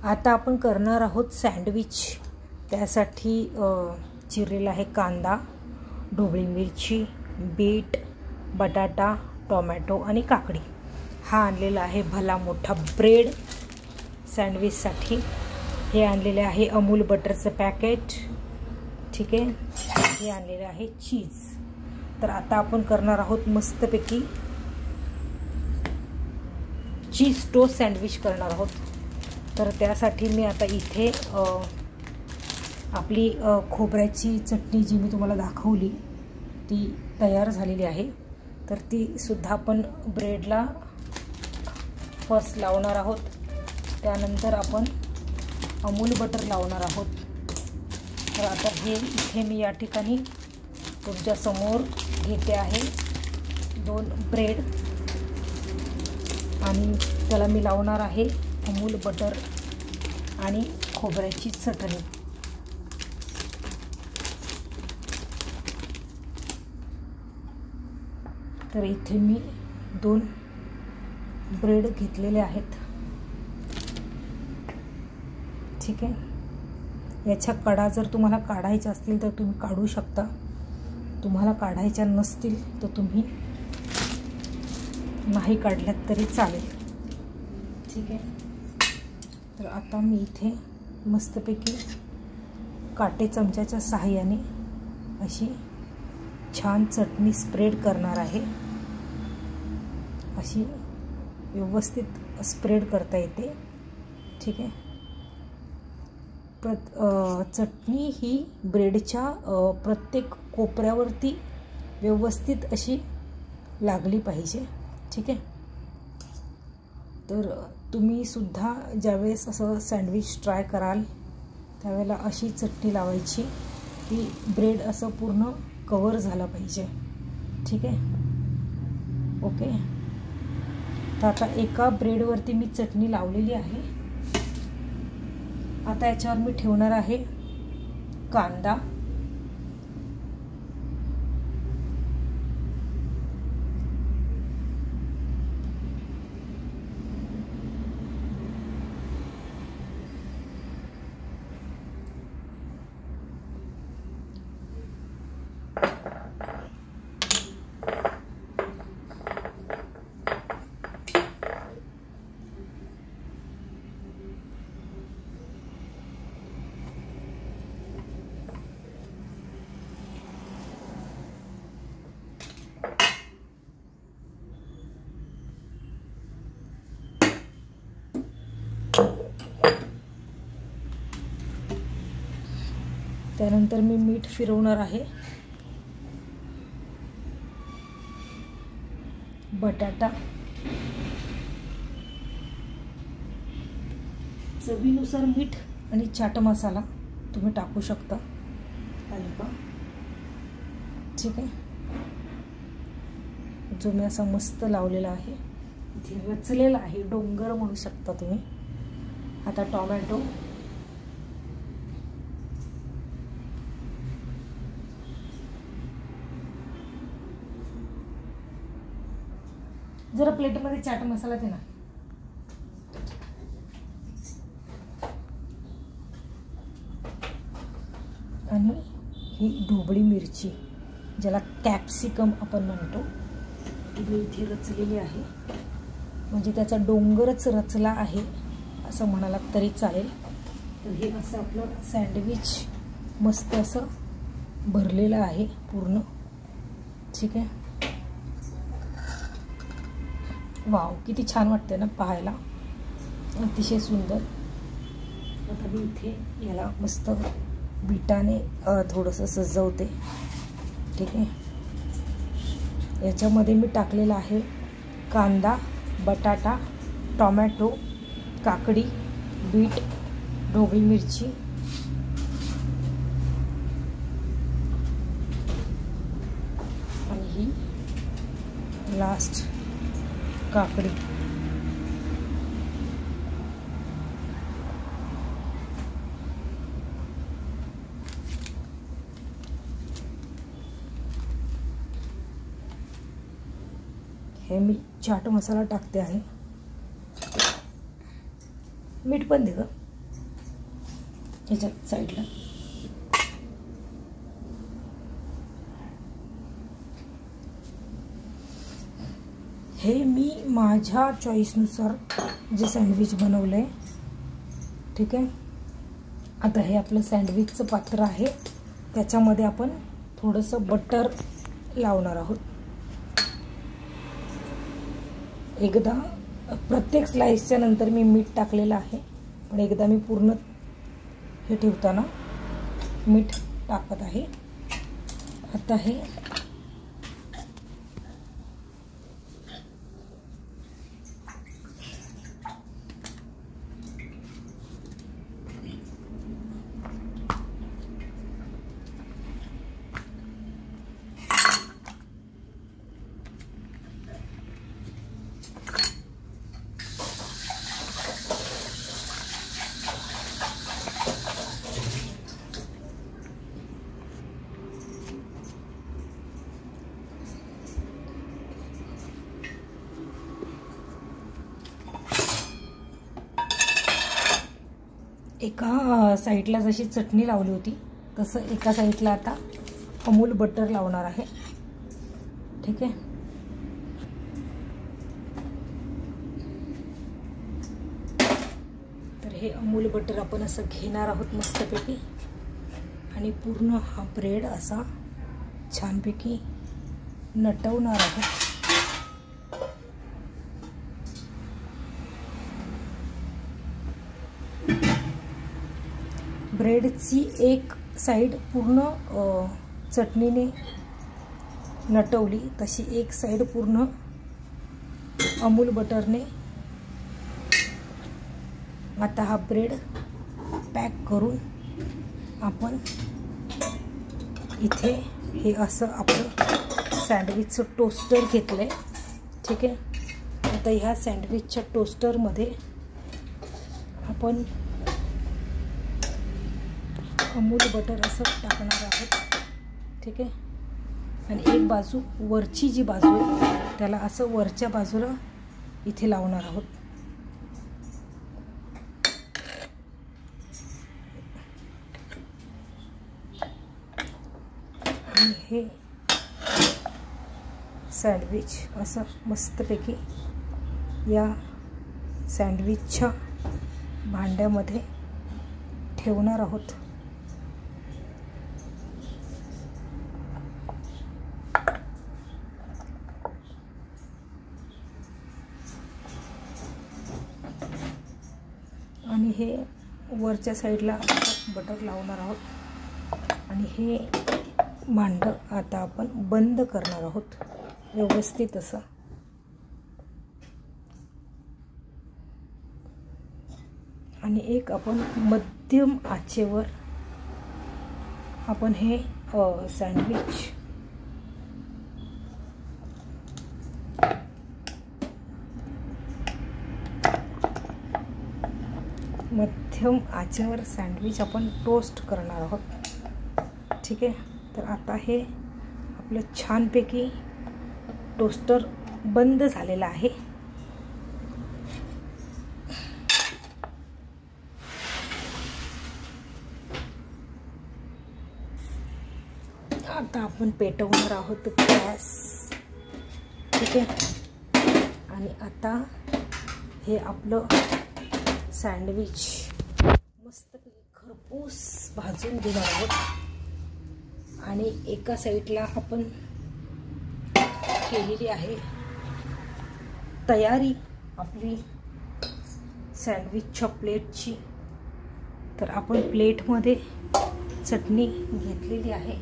आता आपण करणार आहोत सँडविच। त्यासाठी चिरलेला आहे कांदा, ढोबळी मिरची, बीट, बटाटा, टोमॅटो आणि काकडी। हा आणलेला आहे भला मोठा ब्रेड सँडविचसाठी। हे आणलेले आहे अमूल बटरचं पॅकेट, ठीक आहे। हे आणलेले आहे चीज। तर आता आपण करणार आहोत मस्तपैकी चीज टोस्ट सँडविच करणार आहोत। तर त्यासाठी मी आता इथे आपली खोबऱ्याची चटणी जी मी तुम्हाला दाखवली ती तयार झालेली आहे। तर ती सुद्धा आपण ब्रेडला फर्स्ट लावणार आहोत। त्यानंतर आपण अमूल बटर लावणार आहोत। तर आता हे इथे मी या ठिकाणी तुमच्या समोर घेते आहे 2 ब्रेड आणि त्याला मी लावणार आहे अमूल बटर आणि खोबऱ्याची चटणी। तर इथे मी 2 ब्रेड घेतलेले आहेत, ठीक आहे। याच्या कडा जर तुम्हाला काढायच्या असतील तर तुम्ही काढू शकता, तुम्हाला काढायच्या नसतील तर तुम्ही नाही काढल्यात तरी चालेल, ठीक आहे। तर आता मी इथे मस्तपैकी काटे चमच्याच्या सहाय्याने अशी छान चटणी स्प्रेड करणार आहे। अशी व्यवस्थित स्प्रेड करता येते, ठीक आहे। चटणी ही ब्रेडच्या प्रत्येक कोपऱ्यावरती व्यवस्थित अशी लागली पाहिजे, ठीक आहे। तर तुम्ही सुद्धा ज्यावेळेस असं सँडविच ट्राय कराल त्यावेळेला अशी चटणी लावायची की ब्रेड असं पूर्ण कवर झाला पाहिजे, ठीक आहे, ओके। तर आता एका ब्रेडवरती मी चटणी लावलेली आहे। आता याच्यावर मी ठेवणार आहे कांदा, त्यानंतर मी मीठ फिरवणार आहे, बटाटा, चवीनुसार मीठ आणि चाट मसाला तुम्ही टाकू शकता हलका, ठीक आहे। जो मी असा मस्त लावलेला आहे, इथे रचलेला आहे, डोंगर म्हणू शकता तुम्ही। आता टोमॅटो, जरा प्लेटमध्ये चाट मसाला दे ना, आणि ही ढोबळी मिरची ज्याला कॅप्सिकम आपण म्हणतो ती मी इथे रचलेली आहे, म्हणजे त्याचा डोंगरच रचला आहे असं म्हणाला तरी चालेल। तर हे असं आपलं सँडविच मस्त असं भरलेलं आहे पूर्ण, ठीक आहे। वाव, किती छान वाटते ना पाहायला, अतिशय सुंदर। आता मी इथे याला मस्त बीटाने थोडंसं सजवते, ठीक आहे। याच्यामध्ये मी टाकलेला आहे कांदा, बटाटा, टोमॅटो, काकडी, बीट, ढोबळी मिरची, आणि ही लास्ट काकडी। हे मी चाट मसाला टाकते आहे, मीठ पण दे ग। ह्याच्यात साईडला. हे मी माझ्या चॉईसनुसार जे सँडविच बनवलं आहे. ठीक आहे. आता हे आपलं सँडविचचं पात्र आहे, त्याच्यामध्ये आपण थोडंसं बटर लावणार आहोत. एकदा प्रत्येक स्लाइसच्या नंतर मी मीठ टाकलेलं आहे, पण एकदा मी पूर्ण हे ठेवताना मीठ टाकत आहे. आता हे एका साईडला जशी चटणी लावली होती तसं एका साईडला आता अमूल बटर लावणार आहे. ठीक आहे. तर हे अमूल बटर आपण असं घेणार आहोत मस्तपैकी आणि पूर्ण हा ब्रेड असा छानपैकी नटवणार आहोत. ब्रेडची एक साईड पूर्ण चटणीने नटवली, तशी एक साईड पूर्ण अमूल बटरने. आता हा ब्रेड पॅक करून आपण इथे हे असं आपलं सँडविचचं टोस्टर घेतलं आहे. ठीक आहे. आता ह्या सँडविचच्या टोस्टरमध्ये आपण अमूल बटर असं टाकणार आहोत. ठीक आहे. आणि एक बाजू वरची जी बाजू आहे त्याला असं वरच्या बाजूला इथे लावणार आहोत. आणि हे सँडविच असं मस्तपैकी या सँडविचच्या भांड्यामध्ये ठेवणार आहोत. आणि हे वरच्या साईडला बटर लावणार आहोत आणि हे भांडं आता आपण बंद करणार आहोत व्यवस्थित असं. आणि एक आपण मध्यम आचेवर आपण हे सँडविच मध्यम आचेवर सँडविच आपण टोस्ट करणार आहोत. ठीक आहे. तर आता हे आपलं छानपैकी टोस्टर बंद झालेलं आहे. आता आपण पेटवणार आहोत गॅस. ठीक आहे. आणि आता हे आपलं सँडविच मस्तपैकी खरपूस भाजून घेणार आहोत. आणि एका साईडला आपण केलेली आहे तयारी आपली सँडविचच्या प्लेटची. तर आपण प्लेटमध्ये चटणी घेतलेली आहे.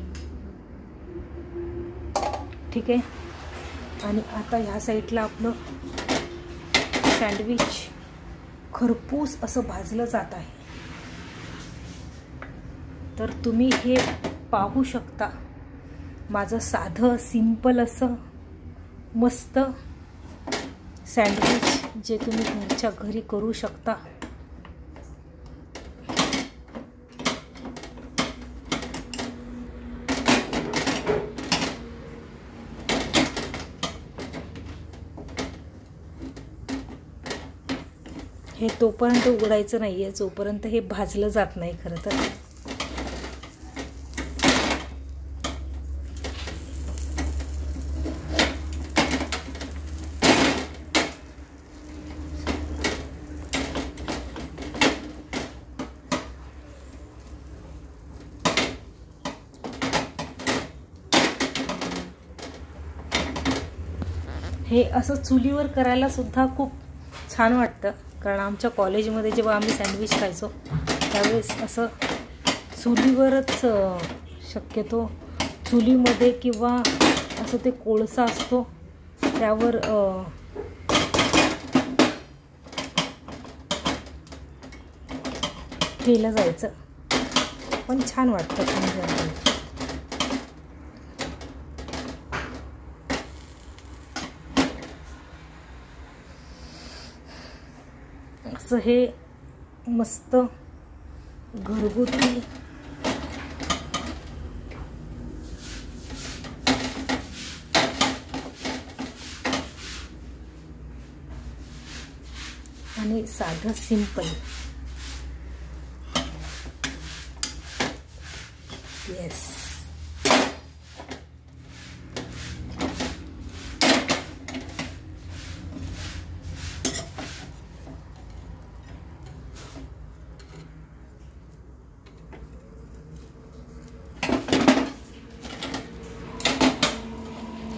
ठीक आहे. आणि आता ह्या साईडला आपलं सँडविच खरपूस असं भाजलं जात आहे. तर तुम्ही हे पाहू शकता. माझं साधं सिंपल असं मस्त सँडविच जे तुम्ही घरच्या घरी करू शकता. हे तोपर्यंत उघडायचं नाही आहे जोपर्यंत हे भाजलं जात नाही खरं तर. हे असं चुलीवर करायला सुद्धा खूप छान वाटतं, कारण आमच्या कॉलेजमध्ये जेव्हा आम्ही सँडविच खायचो त्यावेळेस असं चुलीवरच शक्यतो चुलीमध्ये किंवा असं ते कोळसा असतो त्यावर केलं जायचं, पण छान वाटतं. असं हे मस्त घरगुती आणि साधं सिंपल. येस,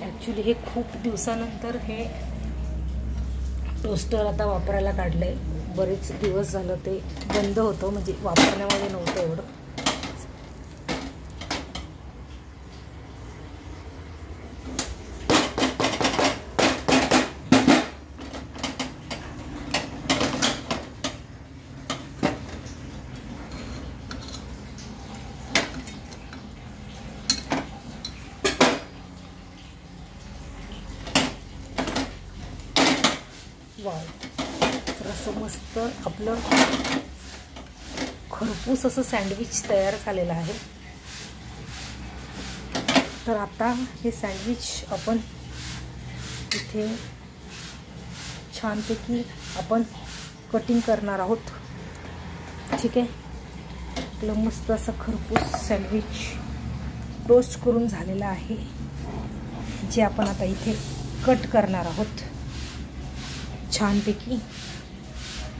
ॲक्च्युली हे खूप दिवसानंतर हे टोस्टर आता वापरायला काढलं आहे. बरेच दिवस झालं ते बंद होतं, म्हणजे वापरण्यामध्ये नव्हतं एवढं. वाव, तर असं मस्त आपलं खरपूस असं सँडविच तयार झालेलं आहे. तर आता हे सँडविच आपण इथे छानपैकी आपण कटिंग करणार आहोत. ठीक आहे, आपलं मस्त असं खरपूस सँडविच टोस्ट करून झालेलं आहे, जे आपण आता इथे कट करणार आहोत छानपैकी.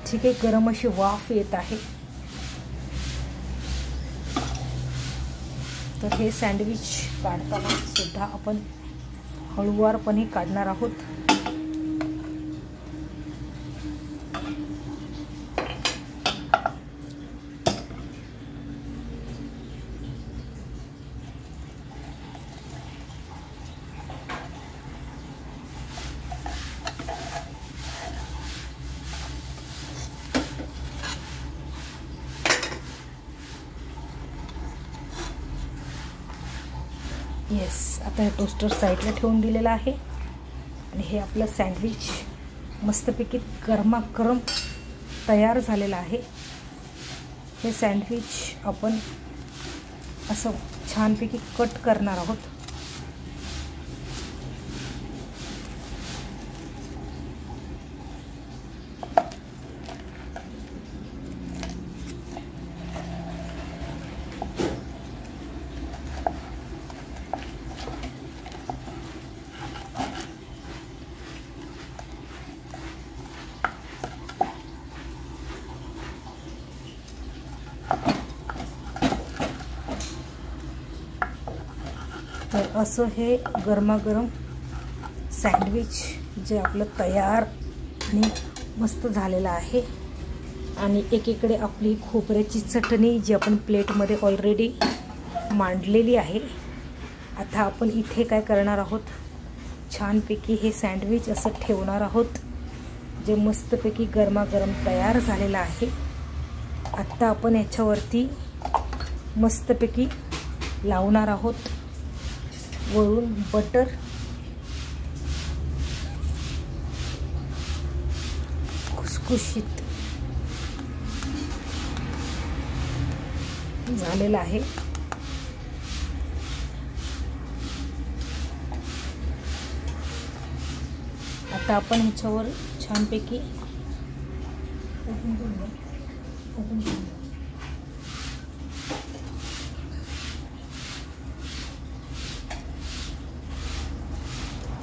ठीक आहे, गरम अशी वाफ येत आहे. तर हे सँडविच काढताना सुद्धा आपण हळूवारपणे काढणार आहोत. येस, आता हे टोस्टर साईडला ठेवून दिलेलं आहे आणि हे आपलं सँडविच मस्तपैकी गरमागरम तयार झालेलं आहे. हे सँडविच आपण असं छानपैकी कट करणार आहोत. तर असं हे गरमागरम सँडविच जे आपलं तयार आणि मस्त झालेलं आहे. आणि एकीकडे आपली खोबऱ्याची चटणी जी आपण प्लेटमध्ये ऑलरेडी मांडलेली आहे. आता आपण इथे काय करणार आहोत, छानपैकी हे सँडविच असं ठेवणार आहोत जे मस्तपैकी गरमागरम तयार झालेलं आहे. आत्ता आपण याच्यावरती मस्तपैकी लावणार आहोत वरून बटर. खुसखुशीत झालेलं आहे. आता आपण ह्याच्यावर छानपैकी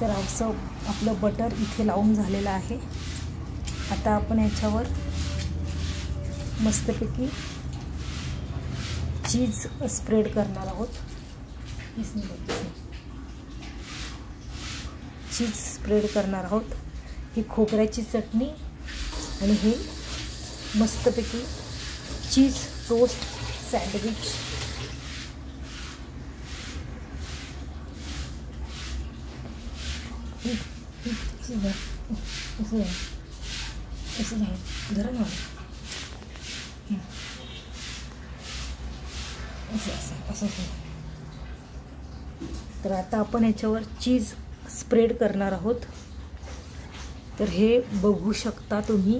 तर असं आपलं बटर इथे लावून झालेलं आहे. आता आपण याच्यावर मस्तपैकी चीज स्प्रेड करणार आहोत. चीज स्प्रेड करणार आहोत. ही खोबऱ्याची चटणी आणि हे मस्तपैकी चीज टोस्ट सँडविच. तर आता आपण ह्याच्यावर चीज स्प्रेड करणार आहोत. तर हे बघू शकता तुम्ही,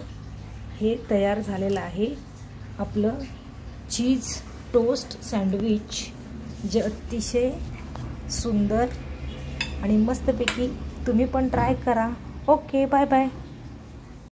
हे तयार झालेलं आहे आपलं चीज टोस्ट सँडविच, जे अतिशय सुंदर आणि मस्तपैकी. तुम्ही पण ट्राय करा. Okay, bye bye.